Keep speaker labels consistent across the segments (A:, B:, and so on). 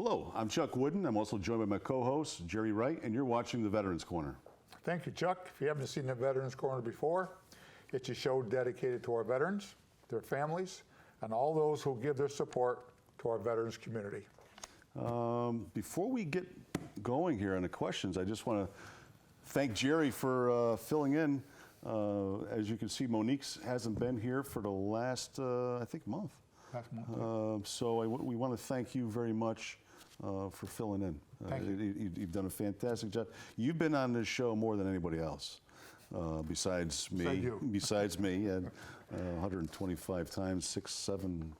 A: Hello, I'm Chuck Wooden. I'm also joined by my co-host, Jerry Wright, and you're watching the Veterans Corner.
B: Thank you, Chuck. If you haven't seen the Veterans Corner before, it's a show dedicated to our veterans, their families, and all those who give their support to our veterans community.
A: Before we get going here on the questions, I just want to thank Jerry for filling in. As you can see, Monique hasn't been here for the last, I think, month.
B: Last month.
A: So we want to thank you very much for filling in.
B: Thank you.
A: You've done a fantastic job. You've been on this show more than anybody else, besides me. Besides me, and 125 times, 6, 7,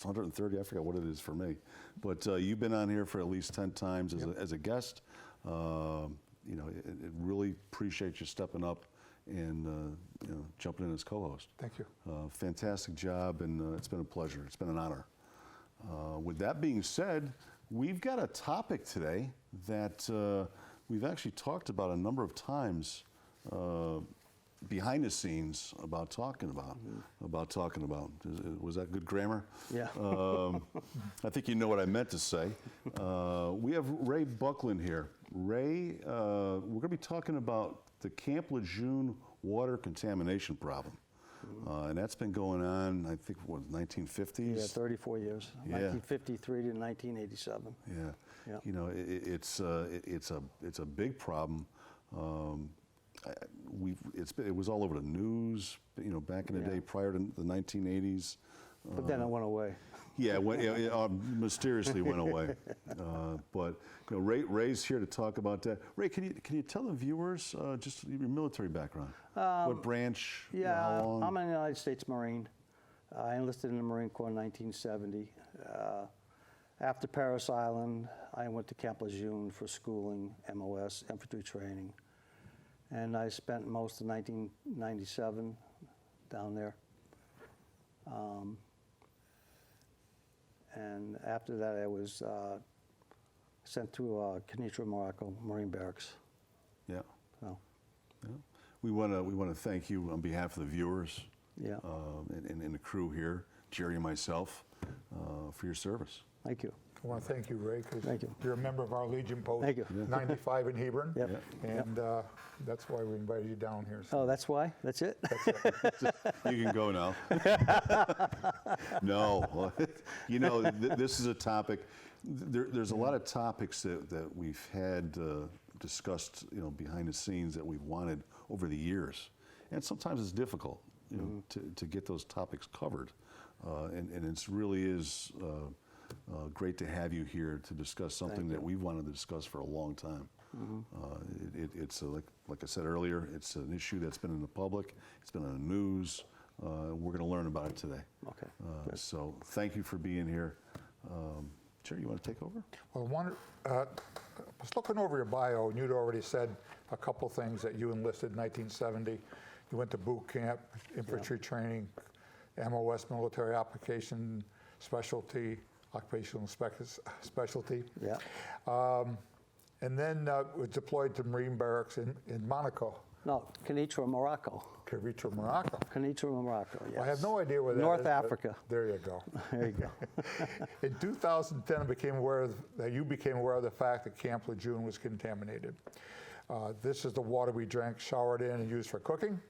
A: 130. I forgot what it is for me. But you've been on here for at least 10 times as a guest. You know, it really appreciate you stepping up and jumping in as co-host.
B: Thank you.
A: Fantastic job, and it's been a pleasure. It's been an honor. With that being said, we've got a topic today that we've actually talked about a number of times behind the scenes about talking about. Was that good grammar?
C: Yeah.
A: I think you know what I meant to say. We have Ray Buckland here. Ray, we're going to be talking about the Camp Lejeune water contamination problem. And that's been going on, I think, what, 1950s?
C: Yeah, 34 years,
A: Yeah.
C: 1953 to 1987.
A: Yeah.
C: Yeah.
A: You know, it's a big problem. It was all over the news, you know, back in the day prior to the 1980s.
C: But then it went away.
A: Yeah, it mysteriously went away. But you know, Ray's here to talk about that. Ray, can you tell the viewers just your military background? What branch?
C: Yeah,
A: how long?
C: I'm a United States Marine. I enlisted in the Marine Corps in 1970. After Paris Island, I went to Camp Lejeune for schooling, MOS, infantry training. And I spent most of 1997 down there. And after that, I was sent to Kenitra, Morocco, Marine Barracks.
A: Yeah.
C: So,
A: Yeah. We want to thank you on behalf of the viewers,
C: yeah.
A: And the crew here, Jerry and myself, for your service.
C: Thank you.
B: I want to thank you, Ray, because
C: you.
B: you're a member of our Legion Post
C: Thank you.
B: 95 in Hebron.
C: Yep.
B: And that's why we invited you down here.
C: Oh, that's why? That's it?
A: You can go now. No, you know, this is a topic. There's a lot of topics that we've had discussed, you know, behind the scenes that we've wanted over the years, and sometimes it's difficult, you know, to get those topics covered, and it really is great to have you here to discuss something that we've wanted to discuss for a long time. It's like I said earlier, it's an issue that's been in the public, it's been on the news. We're going to learn about it today.
C: Okay.
A: So thank you for being here. Jerry, you want to take over?
B: Well, I was looking over your bio, and you'd already said a couple things that you enlisted in 1970. You went to boot camp, infantry training, MOS, military application specialty, occupational specialty.
C: Yeah.
B: And then was deployed to Marine Barracks in Monaco.
C: No, Kenitra, Morocco.
B: Kenitra, Morocco.
C: Kenitra, Morocco, yes.
B: I have no idea where that
C: North
B: is.
C: Africa.
B: There you go.
C: There you go.
B: In 2010, you became aware of the fact that Camp Lejeune was contaminated. This is the water we drank, showered in, and used for cooking.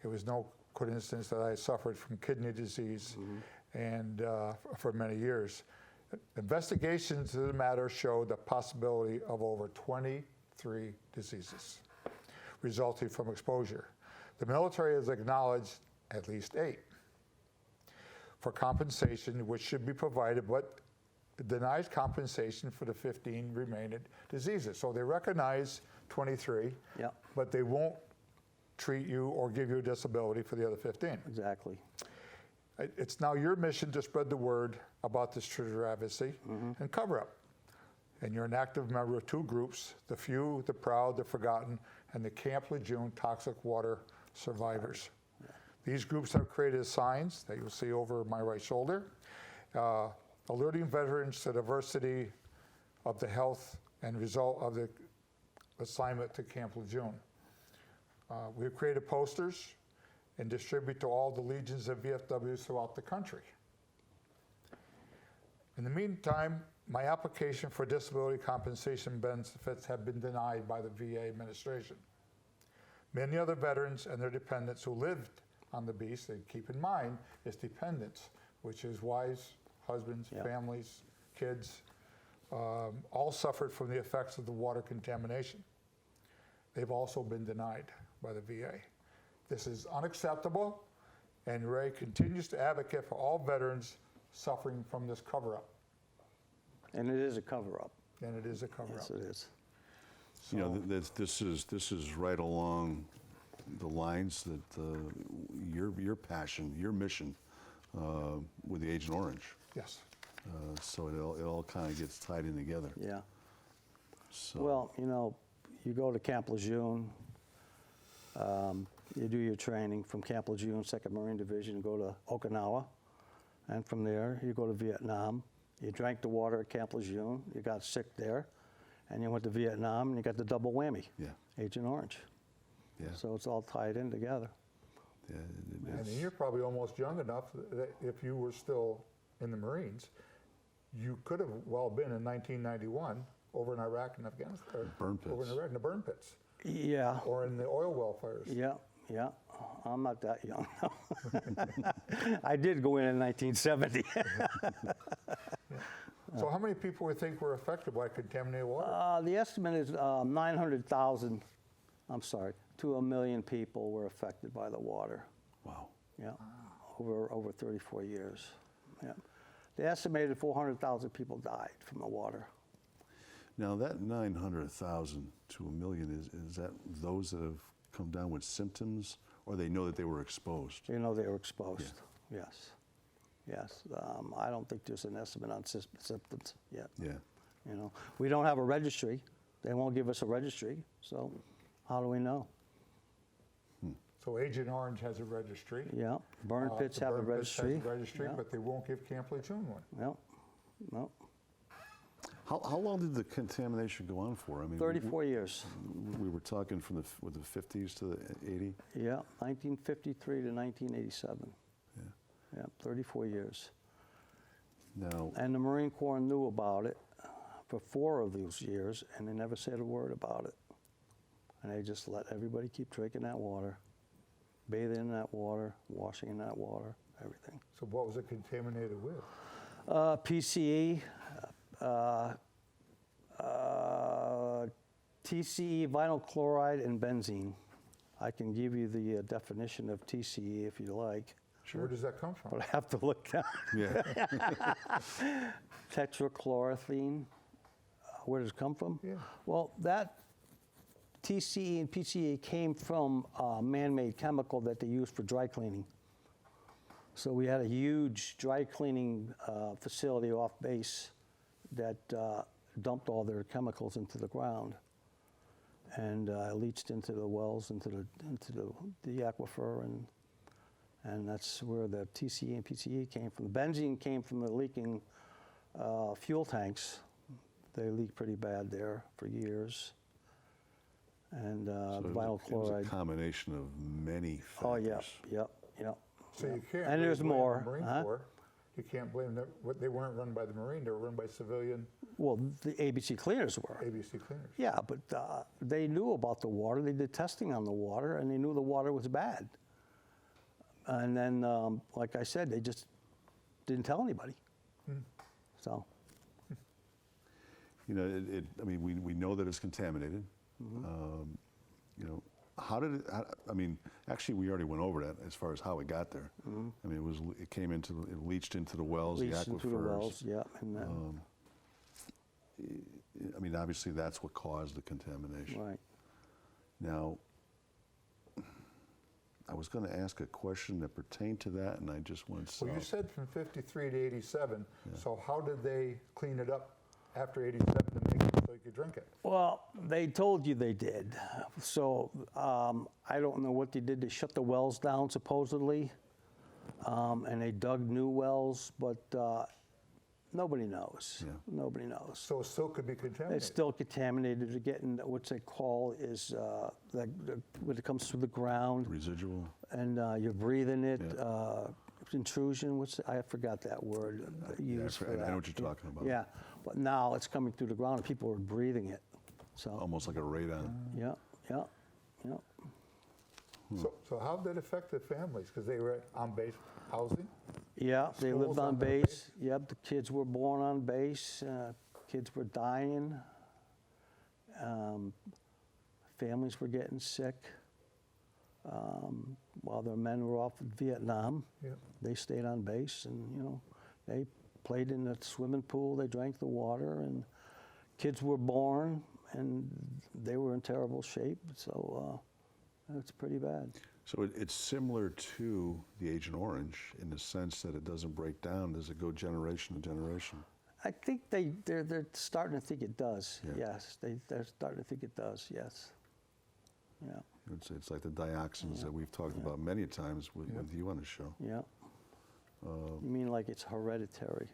B: It was no coincidence that I suffered from kidney disease and for many years. Investigations into the matter showed the possibility of over 23 diseases resulting from exposure. The military has acknowledged at least 8 for compensation, which should be provided, but denies compensation for the 15 remaining diseases. So they recognize 23, but they won't treat you or give you a disability for the other 15.
C: Exactly.
B: It's now your mission to spread the word about this travesty and cover up. And you're an active member of 2 groups, the few, the proud, the forgotten, and the Camp Lejeune Toxic Water Survivors. These groups have created signs that you'll see over my right shoulder, alerting veterans to the diversity of the health and result of the assignment to Camp Lejeune. We have created posters and distribute to all the legions of VFWs throughout the country. In the meantime, my application for disability compensation benefits have been denied by the VA administration. Many other veterans and their dependents who lived on the beach, and keep in mind, it's dependents, which is wives, husbands,
C: Yeah.
B: families, kids, all suffered from the effects of the water contamination. They've also been denied by the VA. This is unacceptable, and Ray continues to advocate for all veterans suffering from this cover-up,
C: And it is a cover-up.
B: and it is a cover-up.
C: Yes, it is.
A: You know, this is right along the lines that your passion, your mission with the Agent Orange.
B: Yes.
A: So it all kind of gets tied in together.
C: Yeah.
A: So,
C: Well, you know, you go to Camp Lejeune, you do your training from Camp Lejeune, 2nd Marine Division, go to Okinawa, and from there you go to Vietnam. You drank the water at Camp Lejeune, you got sick there, and you went to Vietnam and you got the double whammy,
A: yeah,
C: Agent Orange.
A: yeah,
C: So it's all tied in together.
A: yeah.
B: And you're probably almost young enough that if you were still in the Marines, you could have well been in 1991 over in Iraq and Afghanistan, or
A: Burn
B: over in
A: pits.
B: Iraq in the burn pits,
C: Yeah,
B: or in the oil well fires.
C: yeah, yeah. I'm not that young. I did go in 1970.
B: So how many people would think were affected by contaminated water?
C: The estimate is 900,000, I'm sorry, to 1 million people were affected by the water.
A: Wow.
C: Yeah, over 34 years. Yeah. They estimated 400,000 people died from the water.
A: Now that 900,000 to 1 million is that those that have come down with symptoms, or they know that they were exposed?
C: You know, they were exposed. Yes, yes. I don't think there's an estimate on symptoms yet.
A: Yeah.
C: You know, we don't have a registry. They won't give us a registry. So, how do we know?
B: So Agent Orange has a registry.
C: Yeah, burn pits
B: The
C: have a
B: burn pits has
C: registry.
B: a registry,
C: Yeah.
B: but they won't give Camp Lejeune one.
C: No, no.
A: How long did the contamination go on for? I mean,
C: 34 years.
A: we were talking from with the 50s to the 80.
C: Yeah, 1953 to 1987.
A: Yeah.
C: Yeah, 34 years.
A: Now,
C: And the Marine Corps knew about it for 4 of those years, and they never said a word about it. And they just let everybody keep drinking that water, bathing in that water, washing in that water, everything.
B: So what was it contaminated with?
C: PCE, TCE, vinyl chloride, and benzene. I can give you the definition of TCE if you like,
B: Where does that come from?
C: but I have to look down.
A: yeah,
C: Tetrachloroethylene, where does it come from?
B: Yeah.
C: Well, that TCE and PCE came from a man-made chemical that they used for dry cleaning. So we had a huge dry cleaning facility off base that dumped all their chemicals into the ground and leached into the wells, into the aquifer, and that's where the TCE and PCE came from. The benzene came from the leaking fuel tanks. They leaked pretty bad there for years. And
A: so
C: the
A: it
C: vinyl
A: was
C: chloride.
A: a combination of many factors.
C: Oh, yeah, yep.
B: So you can't
C: And
B: really
C: there's
B: blame
C: more,
B: the Marine
C: huh?
B: Corps. You can't blame them. They weren't run by the Marine. They were run by civilian
C: Well, the ABC cleaners were.
B: ABC cleaners.
C: Yeah, but they knew about the water. They did testing on the water, and they knew the water was bad. And then, like I said, they just didn't tell anybody. So,
A: You know, I mean, we know that it's contaminated. You know, how did it? I mean, actually, we already went over that as far as how it got there. I mean, it came into, it leached into the wells,
C: leached
A: the aquifers.
C: into the wells, yeah. And
A: I mean, obviously, that's what caused the contamination.
C: right.
A: Now, I was going to ask a question that pertained to that, and I just went south.
B: Well, you said from 53 to 87. So how did they clean it up after 87 to make it so you could drink it?
C: Well, they told you they did. So I don't know what they did. They shut the wells down supposedly, and they dug new wells, but nobody knows.
A: Yeah.
C: Nobody knows.
B: So it still could be contaminated.
C: It's still contaminated. They're getting what they call is when it comes through the ground
A: Residual.
C: and you're breathing it.
A: Yeah.
C: intrusion, I forgot that word used for that.
A: I know what you're talking about.
C: Yeah, but now it's coming through the ground and people are breathing it. So,
A: Almost like a radon.
C: yeah.
B: So how did it affect the families? Because they were on base housing?
C: Yeah, they
B: Schools
C: lived on
B: on their
C: base.
B: base?
C: Yep, the kids were born on base. Kids were dying. Families were getting sick. While their men were off in Vietnam,
B: Yeah.
C: they stayed on base, and they played in the swimming pool. They drank the water, and kids were born, and they were in terrible shape. So it's pretty bad.
A: So it's similar to the Agent Orange in the sense that it doesn't break down. Does it go generation to generation?
C: I think they're starting to think it does.
A: Yeah.
C: Yes, they're starting to think it does. Yes. Yeah.
A: It's like the dioxins that we've talked about many times with you on the show.
C: Yeah. You mean like it's hereditary?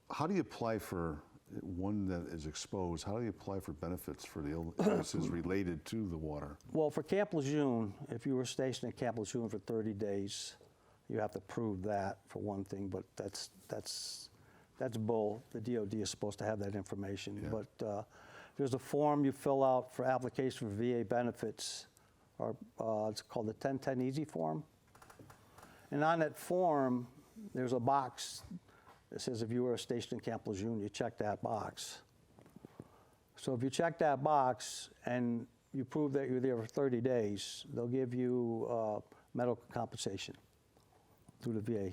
A: How do you apply for one that is exposed? How do you apply for benefits for the illnesses related to the water?
C: Well, for Camp Lejeune, if you were stationed at Camp Lejeune for 30 days, you have to prove that for one thing, but that's bull. The DOD is supposed to have that information.
A: Yeah.
C: But there's a form you fill out for application for VA benefits, or it's called the 1010 Easy form. And on that form, there's a box that says if you were stationed in Camp Lejeune, you check that box. So if you check that box and you prove that you're there for 30 days, they'll give you medical compensation through the VA.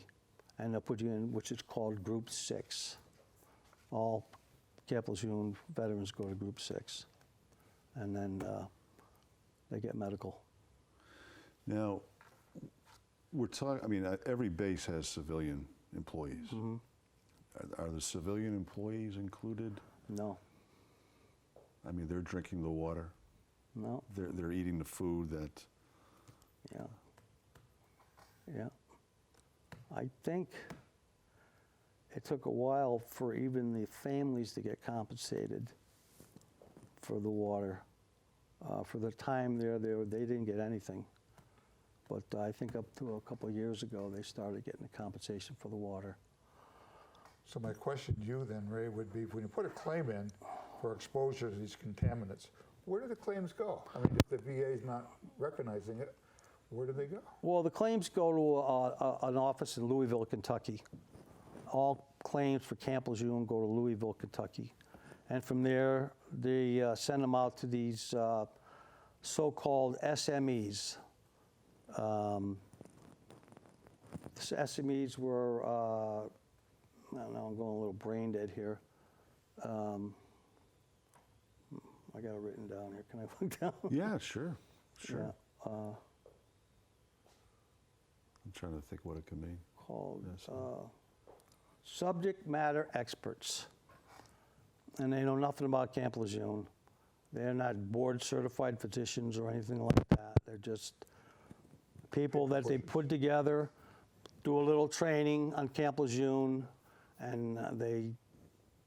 C: And they'll put you in, which is called Group 6. All Camp Lejeune veterans go to Group 6. And then they get medical.
A: Now, we're talking, every base has civilian employees.
C: Mm-hmm.
A: Are the civilian employees included?
C: No,
A: They're drinking the water.
C: no,
A: They're eating the food that.
C: yeah. I think it took a while for even the families to get compensated for the water. For the time there, they didn't get anything. But I think up to a couple of years ago, they started getting the compensation for the water.
B: So my question to you then, Ray, would be, when you put a claim in for exposure to these contaminants, where do the claims go? If the VA is not recognizing it, where do they go?
C: Well, the claims go to an office in Louisville, Kentucky. All claims for Camp Lejeune go to Louisville, Kentucky. And from there, they send them out to these so-called SMEs. SMEs were, I don't know, I'm going a little brain dead here. I got it written down here. Can I look down?
A: Yeah, sure.
C: Yeah.
A: I'm trying to think what it could mean.
C: Called
A: Yes,
C: subject matter experts. And they know nothing about Camp Lejeune. They're not board certified physicians or anything like that. They're just people that they put together, do a little training on Camp Lejeune, and they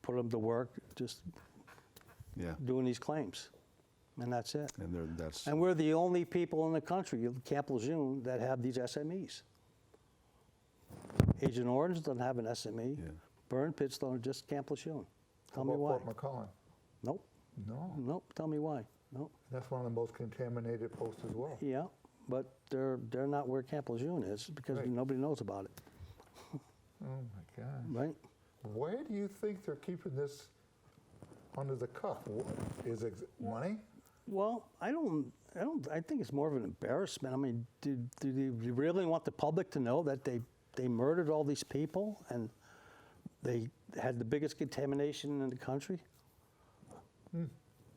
C: put them to work just
A: Yeah.
C: doing these claims. And that's it.
A: That's.
C: And we're the only people in the country, Camp Lejeune, that have these SMEs. Agent Orange doesn't have an SME.
A: Yeah.
C: Burn pits don't, just Camp Lejeune. Tell me
B: How
C: why.
B: about Fort McClellan?
C: Nope,
B: No,
C: nope, tell me why. Nope,
B: that's one of the most contaminated posts as well.
C: yeah, but they're not where Camp Lejeune is because
B: Right.
C: nobody knows about it,
B: Oh my God.
C: right?
B: Why do you think they're keeping this under the cuff? Is it money?
C: Well, I think it's more of an embarrassment. Do you really want the public to know that they murdered all these people and they had the biggest contamination in the country?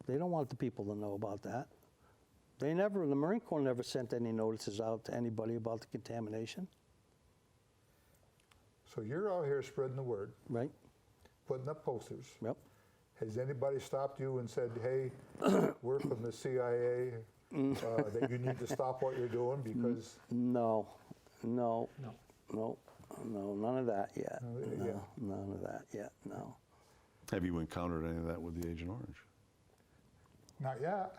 C: They don't want the people to know about that. The Marine Corps never sent any notices out to anybody about the contamination,
B: So you're out here spreading the word,
C: right?
B: putting up posters.
C: Yep.
B: Has anybody stopped you and said, hey, we're from the CIA, that you need to stop what you're doing because...
C: No, none of that yet.
B: yeah.
C: None of that yet, no.
A: Have you encountered any of that with the Agent Orange?
B: Not yet.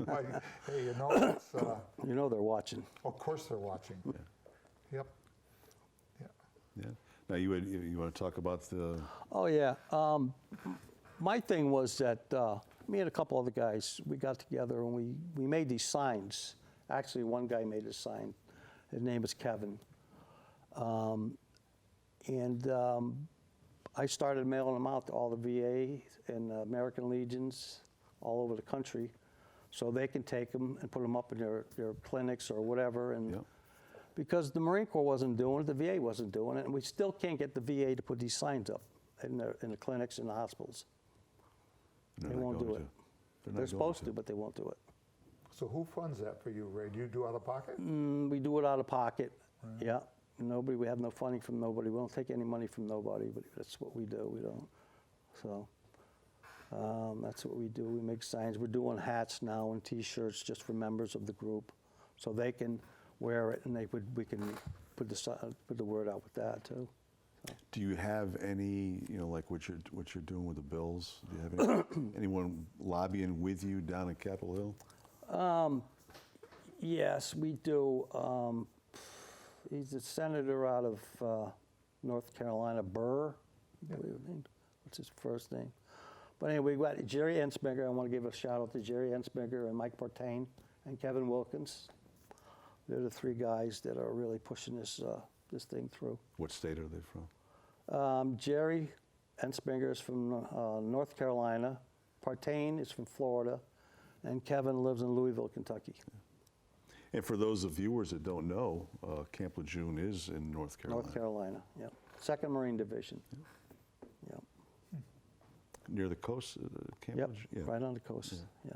B: But, hey, you know, it's,
C: You know they're watching.
B: of course they're watching. Yep. Yeah.
A: Yeah. Now you want to talk about the
C: Oh, yeah. My thing was that me and a couple other guys, we got together and we made these signs. Actually, one guy made a sign. His name is Kevin. I started mailing them out to all the VA and American Legions all over the country so they can take them and put them up in their clinics or whatever. And
A: Yep.
C: because the Marine Corps wasn't doing it, the VA wasn't doing it, and we still can't get the VA to put these signs up in the clinics and the hospitals.
A: They're
C: They
A: not
C: won't
A: going
C: do
A: to.
C: it.
A: They're not
C: They're
A: going
C: supposed to, but they won't do it.
B: So who funds that for you, Ray? Do you do out of pocket?
C: We do it out of pocket. Yeah. Nobody. We have no funding from nobody. We don't take any money from nobody. But that's what we do. We don't. So that's what we do. We make signs. We're doing hats now and T-shirts just for members of the group, so they can wear it and we can put the word out with that too.
A: Do you have any, like what you're doing with the bills? Do you have anyone lobbying with you down in Capitol Hill?
C: Yes, we do. He's a senator out of North Carolina, Burr. I believe his name. What's his first name? But anyway, we got Jerry Ensminger. I want to give a shout out to Jerry Ensminger and Mike Partain and Kevin Wilkins. They're the three guys that are really pushing this thing through.
A: What state are they from?
C: Jerry Ensminger is from North Carolina. Partain is from Florida. And Kevin lives in Louisville, Kentucky.
A: And for those of viewers that don't know, Camp Lejeune is in North Carolina.
C: North Carolina, yeah. 2nd Marine Division. Yep.
A: Near the coast, Camp
C: Yep,
A: Lejeune? Yeah.
C: right on the coast, yeah.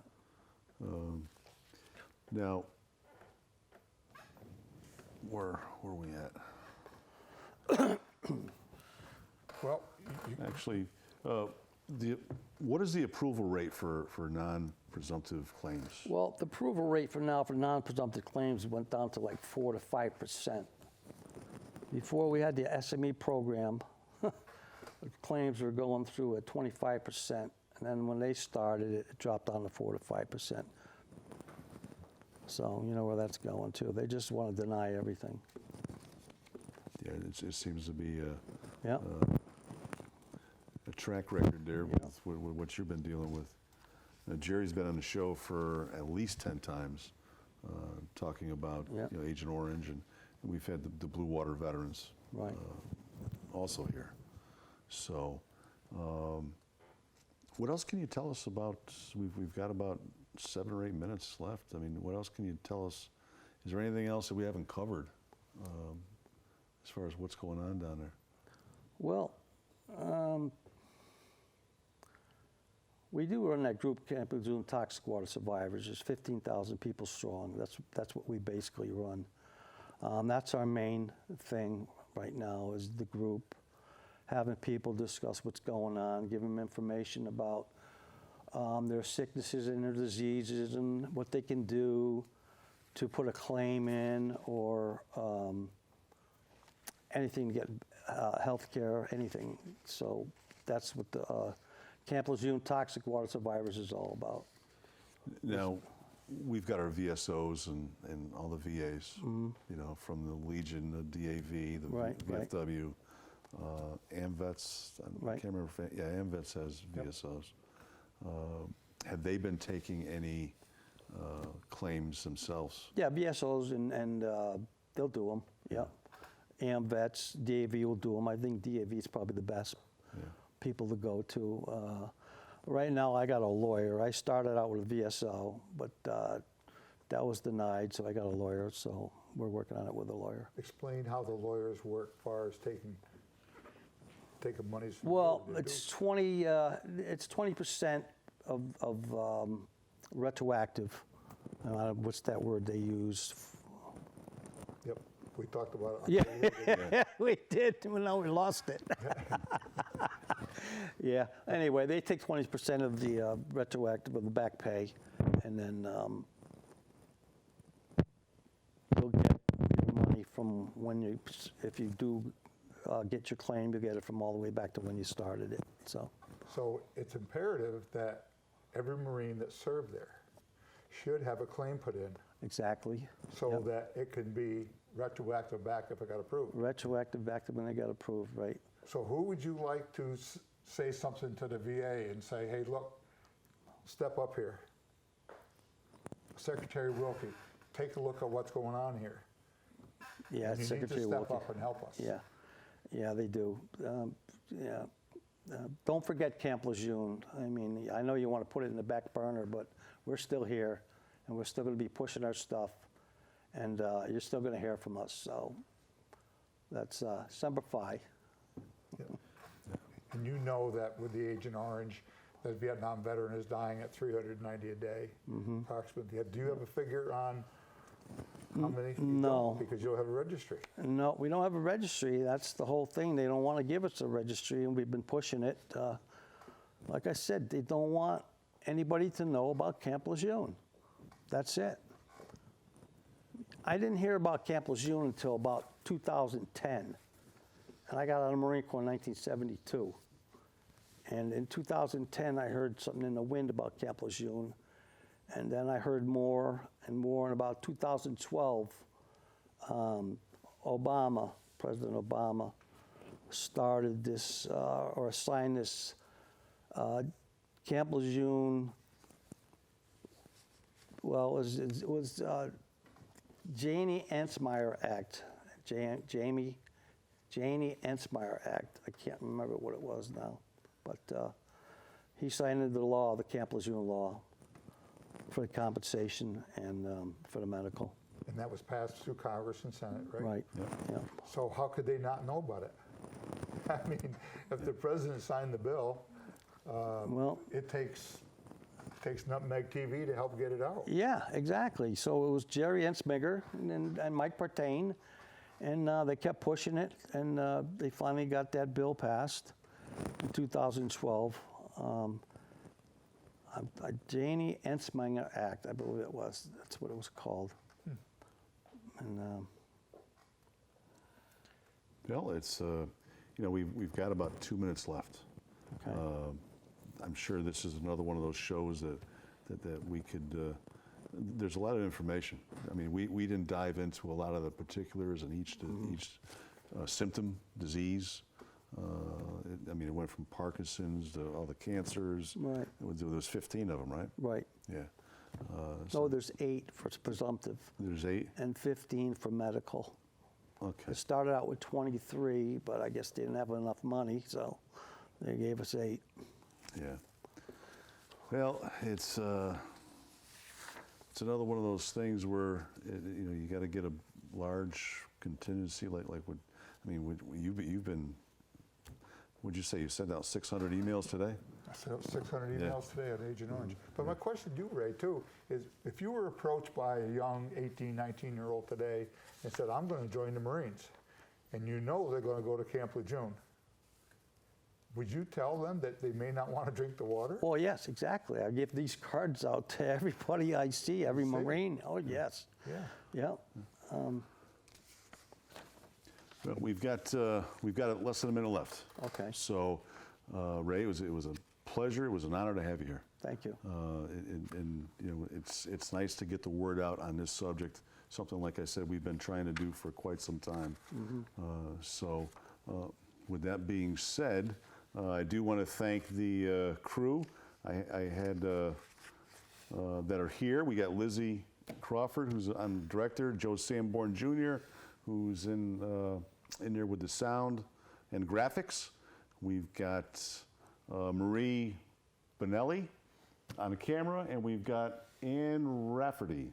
A: Now, where are we at?
B: Well,
A: Actually, what is the approval rate for non-presumptive claims?
C: Well, the approval rate for now for non-presumptive claims went down to like 4 to 5%. Before we had the SME program, the claims were going through at 25%, and then when they started, it dropped down to 4 to 5%. So you know where that's going to. They just want to deny everything.
A: Yeah, it seems to be
C: Yeah.
A: a track record there with what you've been dealing with. Jerry's been on the show for at least 10 times, talking about Agent Orange, and we've had the Blue Water veterans
C: Right.
A: Also here. So, what else can you tell us about? We've got about 7 or 8 minutes left. I mean, what else can you tell us? Is there anything else that we haven't covered as far as what's going on down there?
C: Well, we do run that group, Camp Lejeune Toxic Water Survivors. There's 15,000 people strong. That's what we basically run. That's our main thing right now is the group, having people discuss what's going on, give them information about their sicknesses and their diseases and what they can do to put a claim in or anything to get health care, anything. So that's what the Camp Lejeune Toxic Water Survivors is all about.
A: Now, we've got our VSOs and all the VAs, from the Legion, the DAV, the
C: Right,
A: VFW, AMVETS. I
C: Right.
A: can't remember. AMVETS has VSOs. Have they been taking any claims themselves?
C: Yeah, VSOs and they'll do them. Yeah. AMVETS, DAV will do them. I think DAV is probably the best people to go to. Right now, I got a lawyer. I started out with a VSO, but that was denied, so I got a lawyer. So we're working on it with a lawyer.
B: explain how the lawyers work as far as taking monies from
C: Well,
B: you to
C: it's 20% of retroactive. What's that word they use?
B: Yep, we talked about it.
C: Yeah, we did. Well, now we lost it. Yeah. Anyway, they take 20% of the retroactive of the back pay, and then you'll get your money from when if you do get your claim, you get it from all the way back to when you started it. So.
B: So it's imperative that every Marine that served there should have a claim put in
C: Exactly.
B: so
C: Yep.
B: that it can be retroactive back if it got approved.
C: Retroactive back to when they got approved, right?
B: So who would you like to say something to the VA and say, hey, look, step up here? Secretary Wilkie, take a look at what's going on here.
C: Yeah,
B: And you
C: Secretary
B: need to step
C: Wilkie.
B: up and help us.
C: Yeah, yeah, they do. Yeah. Don't forget Camp Lejeune. I mean, I know you want to put it in the back burner, but we're still here, and we're still going to be pushing our stuff, and you're still going to hear from us. So that's Semper Fi.
B: And you know that with the Agent Orange, that Vietnam veteran is dying at 390 a day, approximately. Do you have a figure on how many? You
C: No.
B: don't, because you'll have a registry.
C: No, we don't have a registry. That's the whole thing. They don't want to give us a registry, and we've been pushing it. Like I said, they don't want anybody to know about Camp Lejeune. That's it. I didn't hear about Camp Lejeune until about 2010, and I got out of the Marine Corps in 1972. And in 2010, I heard something in the wind about Camp Lejeune, and then I heard more and more. In about 2012, President Obama, started this or assigned this Camp Lejeune. Well, it was Janie Ensmeyer Act. Janie Ensmeyer Act. I can't remember what it was now, but he signed the law, the Camp Lejeune law, for the compensation and for the medical.
B: And that was passed through Congress and Senate, right?
C: Right. Yeah.
B: So how could they not know about it? I mean, if the president signed the bill,
C: Well,
B: it takes Nutmeg TV to help get it out.
C: yeah, exactly. So it was Jerry Ensminger and Mike Partain, and they kept pushing it, and they finally got that bill passed in 2012. Janie Ensminger Act, I believe it was. That's what it was called. And
A: Well, it's, we've got about 2 minutes left.
C: okay.
A: I'm sure this is another one of those shows that we could, there's a lot of information. I mean, we didn't dive into a lot of the particulars and each symptom, disease. It went from Parkinson's to all the cancers.
C: Right.
A: There was 15 of them, right?
C: Right.
A: Yeah.
C: No, there's 8 for presumptive
A: There's 8?
C: and 15 for medical.
A: Okay.
C: It started out with 23, but I guess they didn't have enough money, so they gave us 8.
A: Yeah. Well, it's another one of those things where you got to get a large contingency like what you've been. Would you say you sent out 600 emails today?
B: I sent out 600
A: Yeah.
B: emails today on Agent Orange. But my question to you, Ray, too, is if you were approached by a young 18, 19-year-old today and said, I'm going to join the Marines, and you know they're going to go to Camp Lejeune, would you tell them that they may not want to drink the water?
C: Well, yes, exactly. I give these cards out to everybody I see, every
B: see?
C: Marine. Oh, yes.
B: Yeah.
C: Yeah.
A: Well, we've got less than a minute left.
C: Okay.
A: So, Ray, it was a pleasure. It was an honor to have you here.
C: Thank you.
A: It's nice to get the word out on this subject. Something, like I said, we've been trying to do for quite some time. With that being said, I do want to thank the crew I had that are here. We got Lizzie Crawford, who's on director, Joe Sanborn Jr., who's in there with the sound and graphics. We've got Marie Bonelli on the camera, and we've got Ann Rafferty.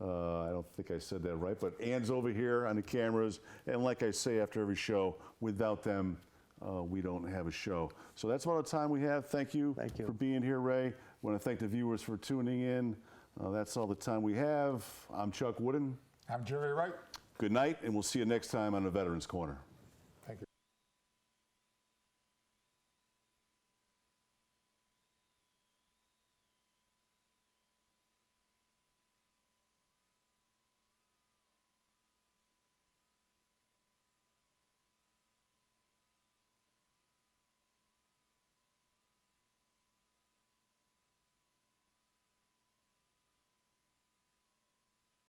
A: I don't think I said that right, but Ann's over here on the cameras. And like I say after every show, without them, we don't have a show. So that's all the time we have. Thank you,
C: Thank you.
A: for being here, Ray. I want to thank the viewers for tuning in. That's all the time we have. I'm Chuck Wooden.
B: I'm Jerry Wright.
A: Good night, and we'll see you next time on the Veterans Corner.